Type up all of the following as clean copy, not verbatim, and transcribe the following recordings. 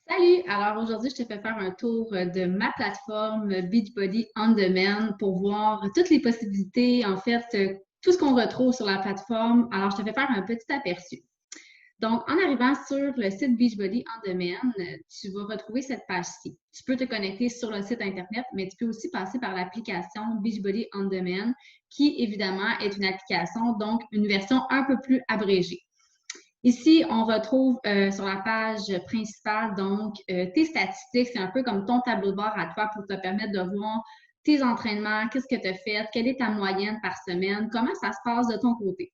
Salut! Alors aujourd'hui, je te fais faire un tour de ma plateforme Beachbody On Demand pour voir toutes les possibilités, en fait, tout ce qu'on retrouve sur la plateforme. Alors, je te fais faire un petit aperçu. Donc, en arrivant sur le site Beachbody On Demand, tu vas retrouver cette page-ci. Tu peux te connecter sur le site Internet, mais tu peux aussi passer par l'application Beachbody On Demand, qui évidemment est une application, donc une version un peu plus abrégée. Ici, on retrouve sur la page principale, donc, tes statistiques. C'est un peu comme ton tableau de bord à toi pour te permettre de voir tes entraînements, qu'est-ce que tu as fait, quelle est ta moyenne par semaine, comment ça se passe de ton côté.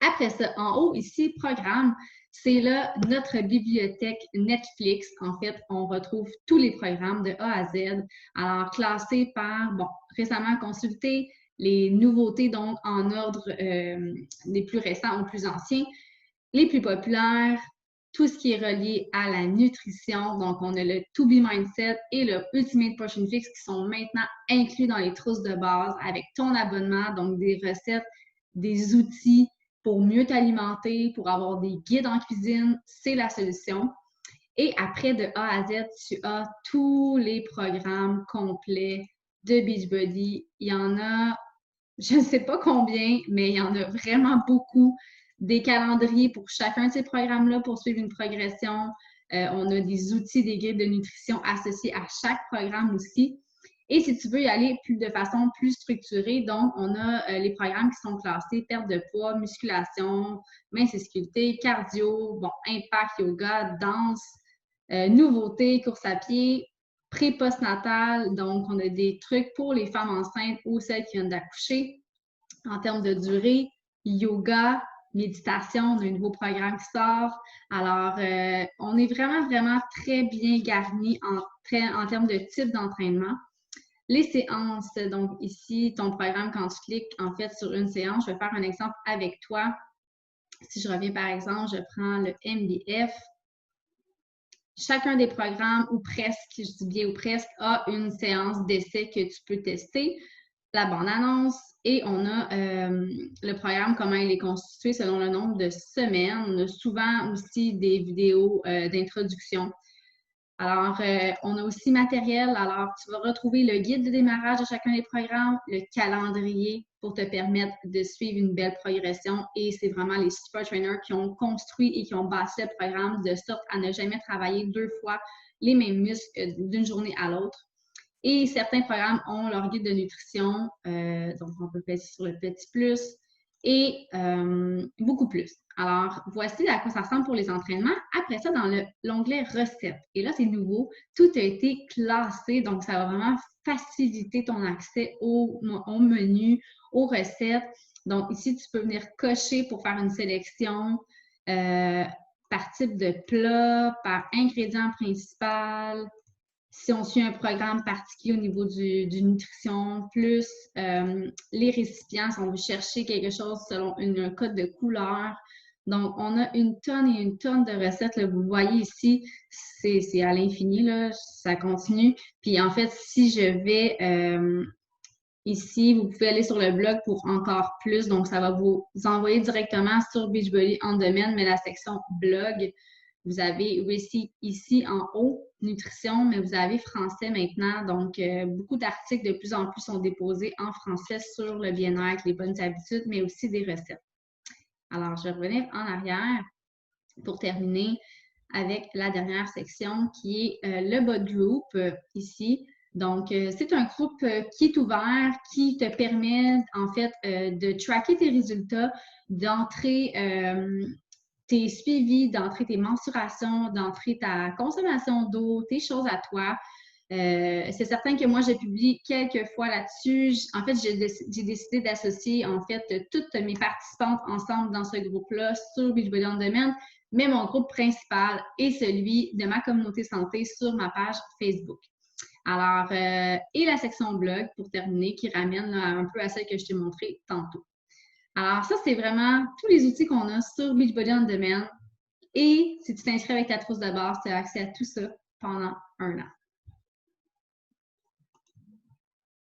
Après ça, en haut, ici, programme, c'est là notre bibliothèque Netflix. En fait, on retrouve tous les programmes de A à Z. Alors, classés par, bon, récemment consultés, les nouveautés, donc, en ordre des plus récents aux plus anciens, les plus populaires, tout ce qui est relié à la nutrition. Donc, on a le To Be Mindset et le Ultimate Portion Fix qui sont maintenant inclus dans les trousses de base avec ton abonnement, donc des recettes, des outils pour mieux t'alimenter, pour avoir des guides en cuisine, c'est la solution. Et après, de A à Z, tu as tous les programmes complets de Beachbody. Il y en a, je ne sais pas combien, mais il y en a vraiment beaucoup. Des calendriers pour chacun de ces programmes-là pour suivre une progression. On a des outils, des guides de nutrition associés à chaque programme aussi. Et si tu veux y aller de façon plus structurée, donc on a les programmes qui sont classés perte de poids, musculation, mince et sculpté, cardio, bon, impact, yoga, danse, nouveautés, course à pied, pré-postnatal. Donc, on a des trucs pour les femmes enceintes ou celles qui viennent d'accoucher en termes de durée, yoga, méditation, on a un nouveau programme qui sort. Alors, on est vraiment, vraiment très bien garni en termes de type d'entraînement. Les séances, donc ici, ton programme, quand tu cliques en fait sur une séance, je vais faire un exemple avec toi. Si je reviens par exemple, je prends le MDF. Chacun des programmes, ou presque, je dis bien ou presque, a une séance d'essai que tu peux tester, la bande-annonce, et on a le programme, comment il est constitué selon le nombre de semaines. On a souvent aussi des vidéos d'introduction. Alors, on a aussi matériel. Alors, tu vas retrouver le guide de démarrage de chacun des programmes, le calendrier pour te permettre de suivre une belle progression. Et c'est vraiment les super trainers qui ont construit et qui ont bâti le programme de sorte à ne jamais travailler deux fois les mêmes muscles d'une journée à l'autre. Et certains programmes ont leur guide de nutrition, donc on peut passer sur le petit plus et beaucoup plus. Alors, voici à quoi ça ressemble pour les entraînements. Après ça, dans l'onglet recettes. Et là, c'est nouveau. Tout a été classé, donc ça va vraiment faciliter ton accès au menu, aux recettes. Donc, ici, tu peux venir cocher pour faire une sélection par type de plat, par ingrédient principal, si on suit un programme particulier au niveau du nutrition, plus les récipients, si on veut chercher quelque chose selon un code de couleur. Donc, on a une tonne et une tonne de recettes. Là, vous voyez ici, c'est à l'infini, là, ça continue. Puis en fait, si je vais ici, vous pouvez aller sur le blog pour encore plus. Donc, ça va vous envoyer directement sur Beachbody On Demand, mais la section blog, vous avez aussi ici en haut, nutrition, mais vous avez français maintenant. Donc, beaucoup d'articles de plus en plus sont déposés en français sur le bien-être, les bonnes habitudes, mais aussi des recettes. Alors, je vais revenir en arrière pour terminer avec la dernière section qui est le bot group ici. Donc, c'est un groupe qui est ouvert, qui te permet en fait de tracker tes résultats, d'entrer tes suivis, d'entrer tes mensurations, d'entrer ta consommation d'eau, tes choses à toi. C'est certain que moi, je publie quelques fois là-dessus. En fait, j'ai décidé d'associer en fait toutes mes participantes ensemble dans ce groupe-là sur Beachbody On Demand, mais mon groupe principal est celui de ma communauté santé sur ma page Facebook. Alors, et la section blog pour terminer, qui ramène là, un peu à celle que je t'ai montrée tantôt. Alors, ça, c'est vraiment tous les outils qu'on a sur Beachbody On Demand. Et si tu t'inscris avec ta trousse de base, tu as accès à tout ça pendant un an.